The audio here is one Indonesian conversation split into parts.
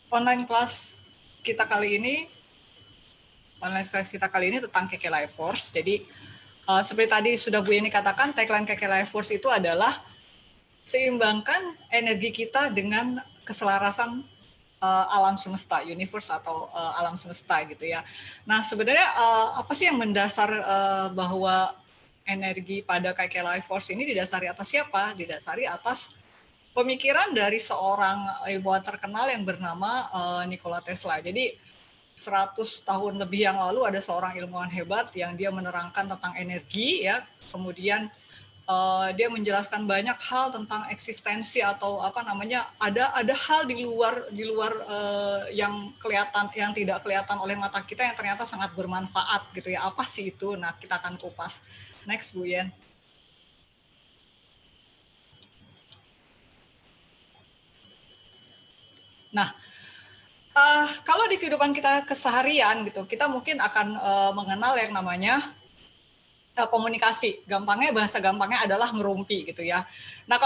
online class kita kali ini, tentang KK Life Force. Jadi seperti tadi sudah Bu Yeni katakan, tagline KK Life Force itu adalah seimbangkan energi kita dengan keselarasan alam semesta, universe atau alam semesta gitu ya. Nah sebenarnya apa sih yang mendasar bahwa energi pada KK Life Force ini didasari atas siapa? Didasari atas pemikiran dari seorang ilmuwan terkenal yang bernama Nikola Tesla. Jadi 100 tahun lebih yang lalu ada seorang ilmuwan hebat yang dia menerangkan tentang energi ya. Kemudian dia menjelaskan banyak hal tentang eksistensi atau apa namanya, ada hal di luar yang kelihatan, yang tidak kelihatan oleh mata kita yang ternyata sangat bermanfaat gitu ya. Apa sih itu? Nah, kita akan kupas. Next, Bu Yen. Nah, kalau di kehidupan kita keseharian gitu, kita mungkin akan mengenal yang namanya komunikasi. Gampangnya, bahasa gampangnya adalah ngerumpi gitu ya. Nah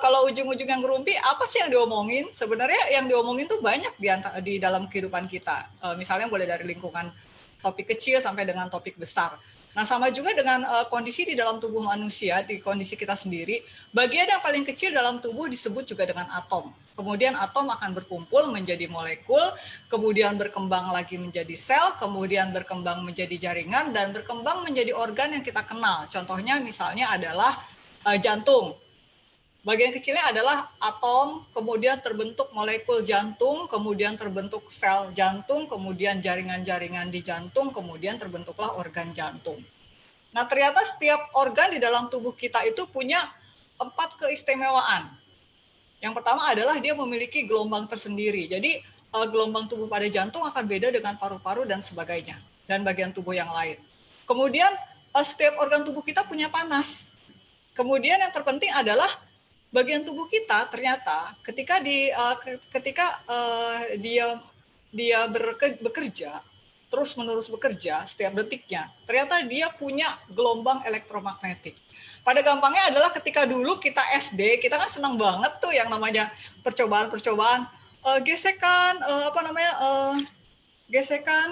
kalau ujung-ujung yang ngerumpi, apa sih yang diomongin? Sebenarnya yang diomongin tuh banyak di dalam kehidupan kita. Misalnya boleh dari lingkungan topik kecil sampai dengan topik besar. Nah sama juga dengan kondisi di dalam tubuh manusia, di kondisi kita sendiri, bagian yang paling kecil dalam tubuh disebut juga dengan atom. Kemudian atom akan berkumpul menjadi molekul, kemudian berkembang lagi menjadi sel, kemudian berkembang menjadi jaringan, dan berkembang menjadi organ yang kita kenal. Contohnya misalnya adalah jantung. Bagian kecilnya adalah atom, kemudian terbentuk molekul jantung, kemudian terbentuk sel jantung, kemudian jaringan-jaringan di jantung, kemudian terbentuklah organ jantung. Nah, ternyata setiap organ di dalam tubuh kita itu punya 4 keistimewaan. Yang pertama adalah dia memiliki gelombang tersendiri. Jadi gelombang tubuh pada jantung akan beda dengan paru-paru dan sebagainya, dan bagian tubuh yang lain. Kemudian setiap organ tubuh kita punya panas. Kemudian yang terpenting adalah bagian tubuh kita ternyata ketika dia bekerja terus-menerus bekerja setiap detiknya, ternyata dia punya gelombang elektromagnetik. Pada gampangnya adalah ketika dulu kita SD, kita kan senang banget tuh yang namanya percobaan-percobaan gesekan gesekan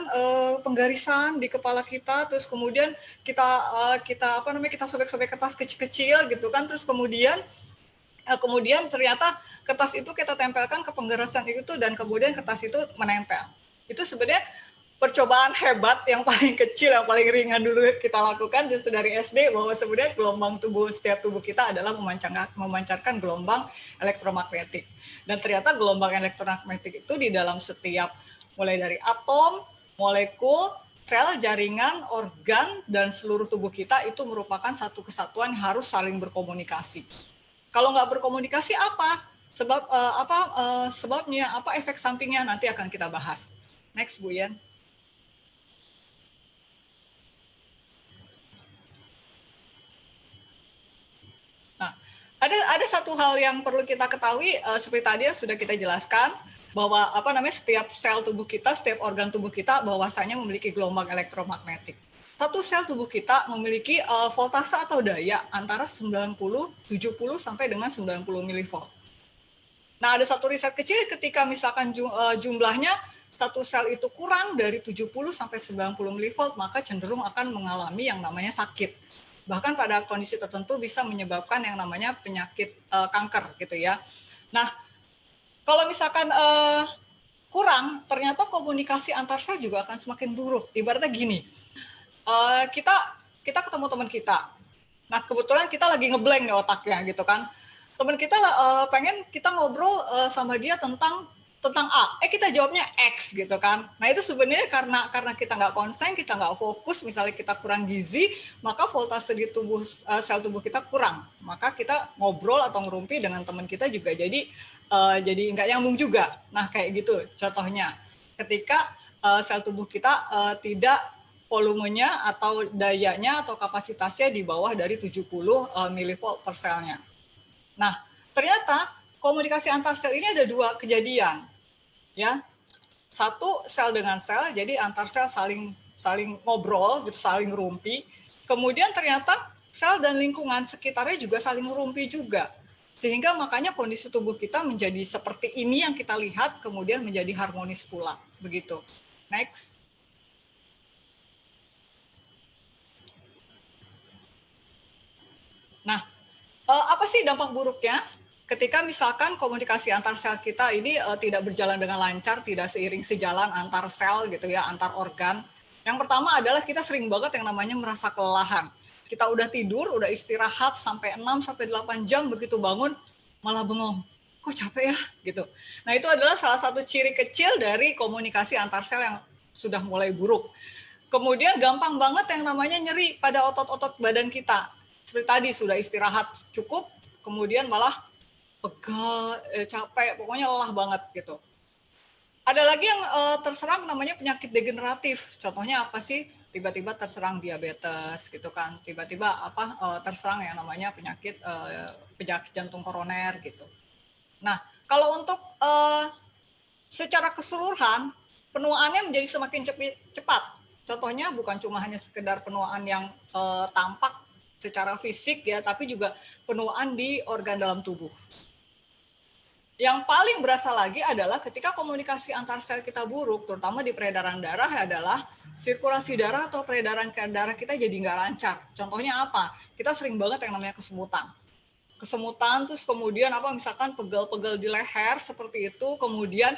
penggarisan di kepala kita, terus kemudian kita sobek-sobek kertas kecil-kecil gitu kan, terus kemudian ternyata kertas itu kita tempelkan ke penggarasan itu dan kemudian kertas itu menempel. Itu sebenarnya percobaan hebat yang paling kecil, yang paling ringan dulu kita lakukan justru dari SD, bahwa sebenarnya gelombang setiap tubuh kita adalah memancarkan gelombang elektromagnetik. Dan ternyata gelombang elektromagnetik itu di dalam setiap, mulai dari atom, molekul, sel, jaringan, organ, dan seluruh tubuh kita itu merupakan satu kesatuan yang harus saling berkomunikasi. Kalau nggak berkomunikasi sebabnya, apa efek sampingnya, nanti akan kita bahas. Next, Bu Yen. Nah, ada satu hal yang perlu kita ketahui, seperti tadi sudah kita jelaskan, bahwa setiap sel tubuh kita, setiap organ tubuh kita bahwasanya memiliki gelombang elektromagnetik. Satu sel tubuh kita memiliki voltase atau daya antara 90, 70 sampai dengan 90 milivolt. Nah, ada satu riset kecil ketika misalkan jumlahnya satu sel itu kurang dari 70 sampai 90 milivolt, maka cenderung akan mengalami yang namanya sakit. Bahkan pada kondisi tertentu bisa menyebabkan yang namanya penyakit kanker gitu ya. Nah, kalau misalkan kurang, ternyata komunikasi antar sel juga akan semakin buruk. Ibaratnya gini, kita ketemu teman kita. Nah, kebetulan kita lagi ngeblank nih otaknya gitu kan. Teman kita pengen kita ngobrol sama dia tentang A, kita jawabnya X gitu kan. Nah itu sebenarnya karena kita nggak konsen, kita nggak fokus, misalnya kita kurang gizi, maka voltase di sel tubuh kita kurang. Maka kita ngobrol atau ngerumpi dengan teman kita juga jadi nggak nyambung juga. Nah kayak gitu contohnya. Ketika sel tubuh kita tidak volumenya atau dayanya atau kapasitasnya di bawah dari 70 milivolt per selnya. Nah, ternyata komunikasi antar sel ini ada 2 kejadian. Ya. Satu, sel dengan sel, jadi antar sel saling ngobrol, gitu, saling rumpi. Kemudian ternyata sel dan lingkungan sekitarnya juga saling rumpi juga. Sehingga makanya kondisi tubuh kita menjadi seperti ini yang kita lihat, kemudian menjadi harmonis pula. Begitu. Next. Nah, apa sih dampak buruknya? Ketika misalkan komunikasi antar sel kita ini tidak berjalan dengan lancar, tidak seiring sejalan antar sel gitu ya, antar organ. Yang pertama adalah kita sering banget yang namanya merasa kelelahan. Kita udah tidur, udah istirahat sampai 6 sampai 8 jam, begitu bangun malah bengong. Kok capek ya gitu. Nah, itu adalah salah satu ciri kecil dari komunikasi antar sel yang sudah mulai buruk. Kemudian gampang banget yang namanya nyeri pada otot-otot badan kita. Seperti tadi sudah istirahat cukup, kemudian malah pegal, capek, pokoknya lelah banget gitu. Ada lagi yang terserang namanya penyakit degeneratif. Contohnya apa sih? Tiba-tiba terserang diabetes gitu kan. Tiba-tiba terserang yang namanya penyakit jantung koroner gitu. Nah, kalau untuk secara keseluruhan penuaannya menjadi semakin cepat. Contohnya bukan cuma hanya sekedar penuaan yang tampak secara fisik ya, tapi juga penuaan di organ dalam tubuh. Yang paling berasa lagi adalah ketika komunikasi antar sel kita buruk, terutama di peredaran darah, adalah sirkulasi darah atau peredaran darah kita jadi nggak lancar. Contohnya apa? Kita sering banget yang namanya kesemutan. Kesemutan, terus kemudian misalkan pegal-pegal di leher seperti itu, kemudian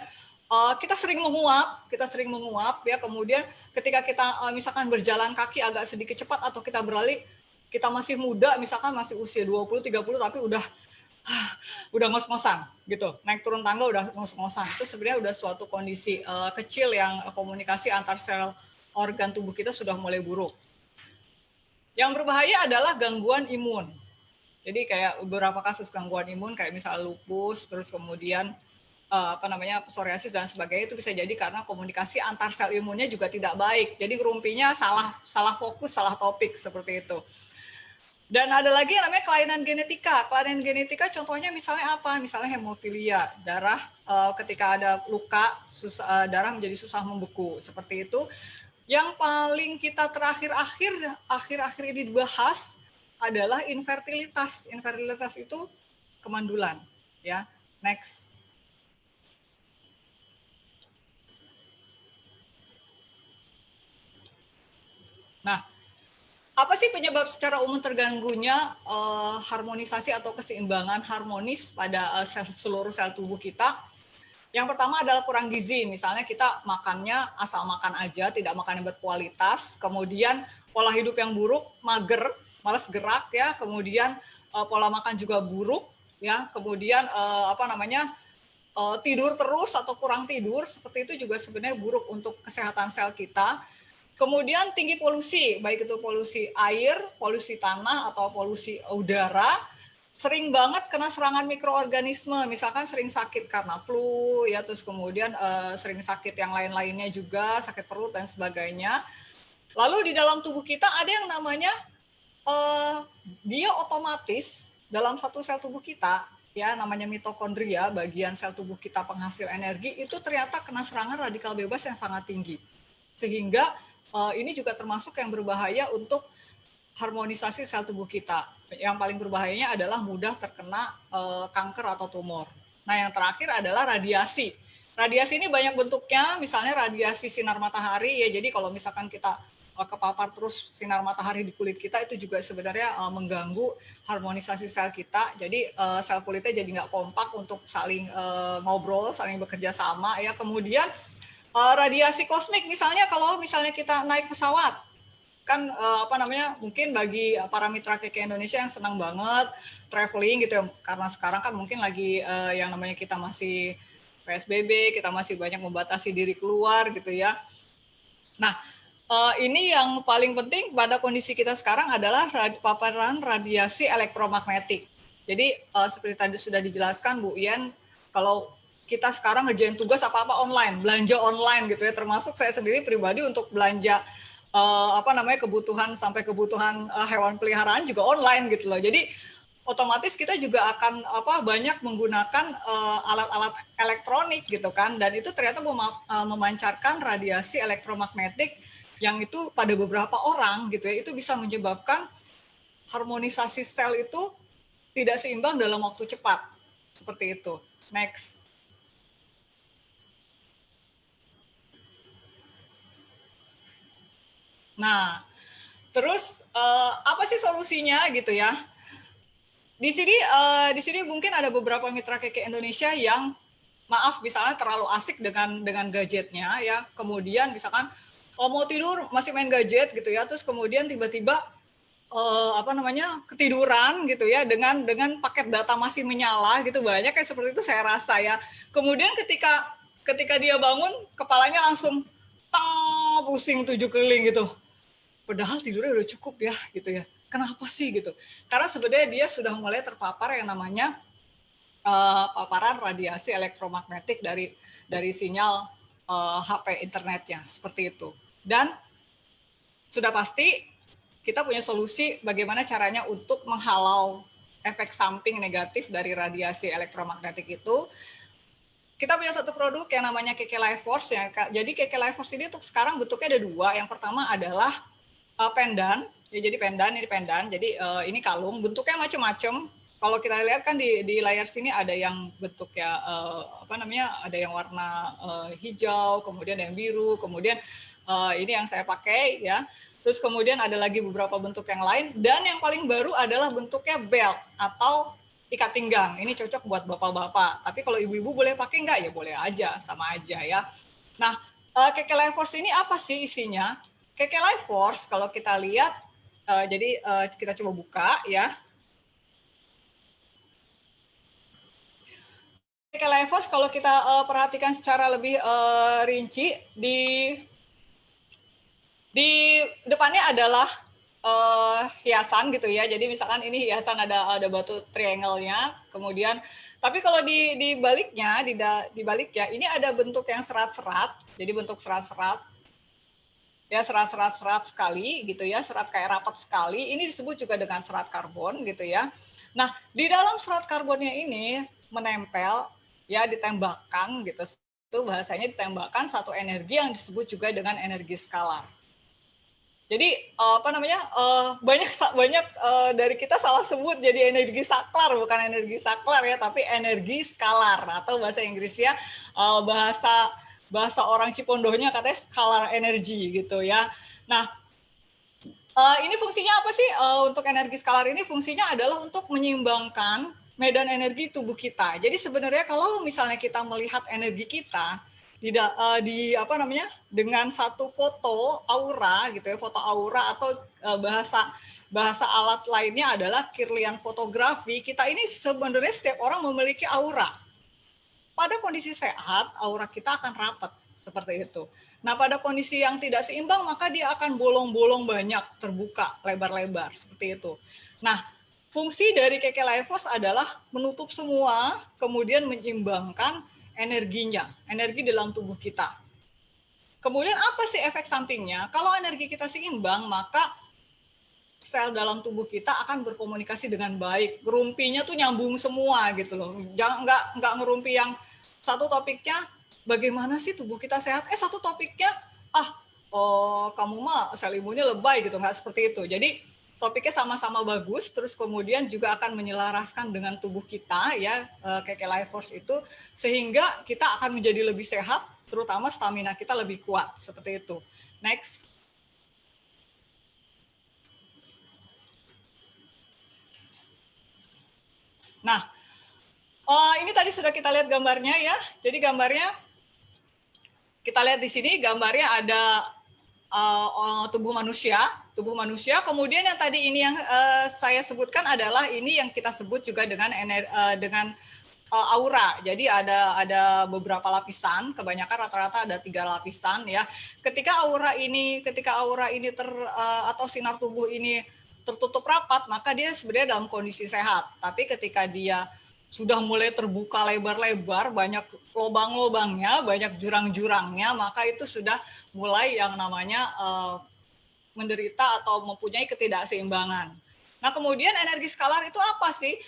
kita sering menguap ya, kemudian ketika kita misalkan berjalan kaki agak sedikit cepat atau kita berlari, kita masih muda, misalkan masih usia 20-30 tapi udah ngos-ngosan gitu, naik turun tangga udah ngos-ngosan. Itu sebenarnya udah suatu kondisi kecil yang komunikasi antar sel organ tubuh kita sudah mulai buruk. Yang berbahaya adalah gangguan imun. Jadi kayak beberapa kasus gangguan imun kayak misalnya lupus, terus kemudian psoriasis dan sebagainya, itu bisa jadi karena komunikasi antar sel imunnya juga tidak baik. Jadi ngerumpinya salah fokus, salah topik seperti itu. Dan ada lagi yang namanya kelainan genetika. Kelainan genetika contohnya misalnya apa? Misalnya hemofilia, darah ketika ada luka, darah menjadi susah membeku, seperti itu. Yang paling kita akhir-akhir ini dibahas adalah infertilitas. Infertilitas itu kemandulan, ya. Next. Nah, apa sih penyebab secara umum terganggunya harmonisasi atau keseimbangan harmonis pada seluruh sel tubuh kita? Yang pertama adalah kurang gizi. Misalnya kita makannya asal makan aja, tidak makan yang berkualitas. Kemudian pola hidup yang buruk, mager, malas gerak ya. Kemudian pola makan juga buruk ya. Kemudian tidur terus atau kurang tidur, seperti itu juga sebenarnya buruk untuk kesehatan sel kita. Kemudian tinggi polusi, baik itu polusi air, polusi tanah, atau polusi udara, sering banget kena serangan mikroorganisme, misalkan sering sakit karena flu, ya, terus kemudian sering sakit yang lain-lainnya juga, sakit perut dan sebagainya. Lalu di dalam tubuh kita ada yang namanya dia otomatis dalam satu sel tubuh kita, ya, namanya mitokondria, bagian sel tubuh kita penghasil energi, itu ternyata kena serangan radikal bebas yang sangat tinggi. Sehingga ini juga termasuk yang berbahaya untuk harmonisasi sel tubuh kita. Yang paling berbahayanya adalah mudah terkena kanker atau tumor. Nah, yang terakhir adalah radiasi. Radiasi ini banyak bentuknya, misalnya radiasi sinar matahari ya. Jadi kalau misalkan kita kepapar terus sinar matahari di kulit kita, itu juga sebenarnya mengganggu harmonisasi sel kita. Jadi sel kulitnya jadi nggak kompak untuk saling ngobrol, saling bekerja sama ya. Kemudian radiasi kosmik, misalnya kalau misalnya kita naik pesawat, kan mungkin bagi para mitra KK Indonesia yang senang banget traveling gitu ya, karena sekarang kan mungkin lagi yang namanya kita masih PSBB, kita masih banyak membatasi diri keluar gitu ya. Nah, ini yang paling penting pada kondisi kita sekarang adalah paparan radiasi elektromagnetik. Jadi seperti tadi sudah dijelaskan Bu Ian, kalau kita sekarang ngerjain tugas apa-apa online, belanja online gitu ya, termasuk saya sendiri pribadi untuk belanja kebutuhan sampai kebutuhan hewan peliharaan juga online gitu loh. Jadi otomatis kita juga akan banyak menggunakan alat-alat elektronik gitu kan, dan itu ternyata memancarkan radiasi elektromagnetik yang itu pada beberapa orang gitu ya, itu bisa menyebabkan harmonisasi sel itu tidak seimbang dalam waktu cepat. Seperti itu. Next. Nah, terus apa sih solusinya gitu ya? Di sini mungkin ada beberapa mitra Keke Indonesia yang maaf misalnya terlalu asik dengan gadgetnya ya, kemudian misalkan mau tidur masih main gadget gitu ya, terus kemudian tiba-tiba ketiduran gitu ya dengan paket data masih menyala gitu, banyak kayak seperti itu saya rasa ya. Kemudian ketika dia bangun kepalanya langsung pusing 7 keliling gitu. Padahal tidurnya udah cukup ya gitu ya. Kenapa sih gitu? Karena sebenarnya dia sudah mulai terpapar yang namanya paparan radiasi elektromagnetik dari sinyal HP internetnya seperti itu. Dan sudah pasti kita punya solusi bagaimana caranya untuk menghalau efek samping negatif dari radiasi elektromagnetik itu. Kita punya satu produk yang namanya Keke Life Force ya. Jadi Keke Life Force ini untuk sekarang bentuknya ada dua. Yang pertama adalah pendan, ya jadi pendan, ini pendan. Jadi ini kalung, bentuknya macam-macam. Kalau kita lihat kan di layar sini ada yang bentuknya ada yang warna hijau, kemudian yang biru, kemudian ini yang saya pakai ya. Terus kemudian ada lagi beberapa bentuk yang lain, dan yang paling baru adalah bentuknya belt atau ikat pinggang. Ini cocok buat bapak-bapak. Tapi kalau ibu-ibu boleh pakai nggak? Ya boleh aja, sama aja ya. Nah, Keke Life Force ini apa sih isinya? Keke Life Force kalau kita lihat, jadi kita coba buka ya. Keke Life Force kalau kita perhatikan secara lebih rinci, di depannya adalah hiasan gitu ya. Jadi misalkan ini hiasan ada batu triangle-nya, kemudian tapi kalau di baliknya, di baliknya ini ada bentuk yang serat-serat. Jadi bentuk serat-serat ya, serat sekali gitu ya, serat kayak rapat sekali. Ini disebut juga dengan serat karbon gitu ya. Nah, di dalam serat karbonnya ini menempel ya, ditembakkan gitu. Itu bahasanya ditembakkan satu energi yang disebut juga dengan energi skalar. Jadi banyak dari kita salah sebut jadi energi saklar, bukan energi saklar ya, tapi energi skalar, atau bahasa Inggrisnya bahasa orang Cipondohnya katanya scalar energy gitu ya. Nah, ini fungsinya apa sih? Untuk energi skalar ini fungsinya adalah untuk menyeimbangkan medan energi tubuh kita. Jadi sebenarnya kalau misalnya kita melihat energi kita dengan satu foto aura gitu ya, foto aura atau bahasa alat lainnya adalah Kirlian fotografi. Kita ini sebenarnya setiap orang memiliki aura. Pada kondisi sehat, aura kita akan rapat seperti itu. Nah, pada kondisi yang tidak seimbang, maka dia akan bolong-bolong banyak, terbuka lebar-lebar seperti itu. Nah, fungsi dari Keke Life Force adalah menutup semua, kemudian menyeimbangkan energinya, energi dalam tubuh kita. Kemudian apa sih efek sampingnya? Kalau energi kita seimbang, maka sel dalam tubuh kita akan berkomunikasi dengan baik. Ngerumpinya tuh nyambung semua gitu loh. Jangan nggak ngerumpi yang satu topiknya bagaimana sih tubuh kita sehat. Satu topiknya kamu mah sel imunnya lebay gitu, nggak seperti itu. Jadi topiknya sama-sama bagus, terus kemudian juga akan menyelaraskan dengan tubuh kita ya, Keke Life Force itu, sehingga kita akan menjadi lebih sehat, terutama stamina kita lebih kuat seperti itu. Next. Nah, ini tadi sudah kita lihat gambarnya ya. Jadi gambarnya kita lihat di sini, gambarnya ada tubuh manusia. Kemudian yang tadi ini yang saya sebutkan adalah ini yang kita sebut juga dengan aura. Jadi ada beberapa lapisan, kebanyakan rata-rata ada 3 lapisan ya. Ketika aura ini atau sinar tubuh ini tertutup rapat, maka dia sebenarnya dalam kondisi sehat. Tapi ketika dia sudah mulai terbuka lebar-lebar, banyak lubang-lubangnya, banyak jurang-jurangnya, maka itu sudah mulai yang namanya menderita atau mempunyai ketidakseimbangan. Nah, kemudian energi skalar itu apa sih?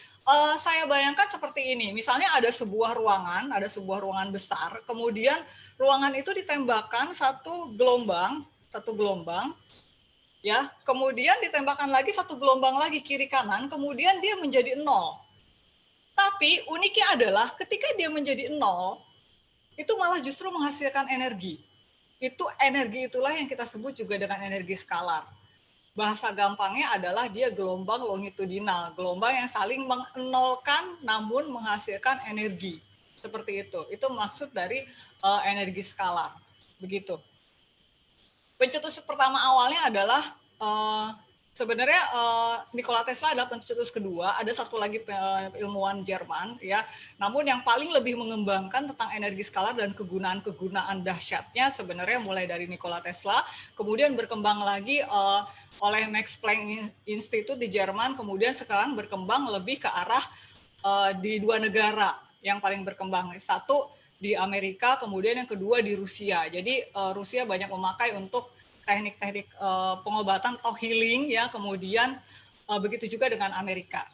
Saya bayangkan seperti ini. Misalnya ada sebuah ruangan besar, kemudian ruangan itu ditembakkan satu gelombang ya. Kemudian ditembakkan lagi satu gelombang lagi kiri kanan, kemudian dia menjadi 0. Tapi uniknya adalah ketika dia menjadi 0, itu malah justru menghasilkan energi. Itu energi itulah yang kita sebut juga dengan energi skalar. Bahasa gampangnya adalah dia gelombang longitudinal, gelombang yang saling menolkan namun menghasilkan energi. Seperti itu. Itu maksud dari energi skalar. Begitu. Pencetus pertama awalnya adalah sebenarnya Nikola Tesla adalah pencetus kedua, ada satu lagi ilmuwan Jerman ya. Namun yang paling lebih mengembangkan tentang energi skalar dan kegunaan-kegunaan dahsyatnya sebenarnya mulai dari Nikola Tesla, kemudian berkembang lagi oleh Max Planck Institute di Jerman, kemudian sekarang berkembang lebih ke arah di dua negara yang paling berkembang. Satu di Amerika, kemudian yang kedua di Rusia. Jadi Rusia banyak memakai untuk teknik-teknik pengobatan atau healing ya, kemudian begitu juga dengan Amerika.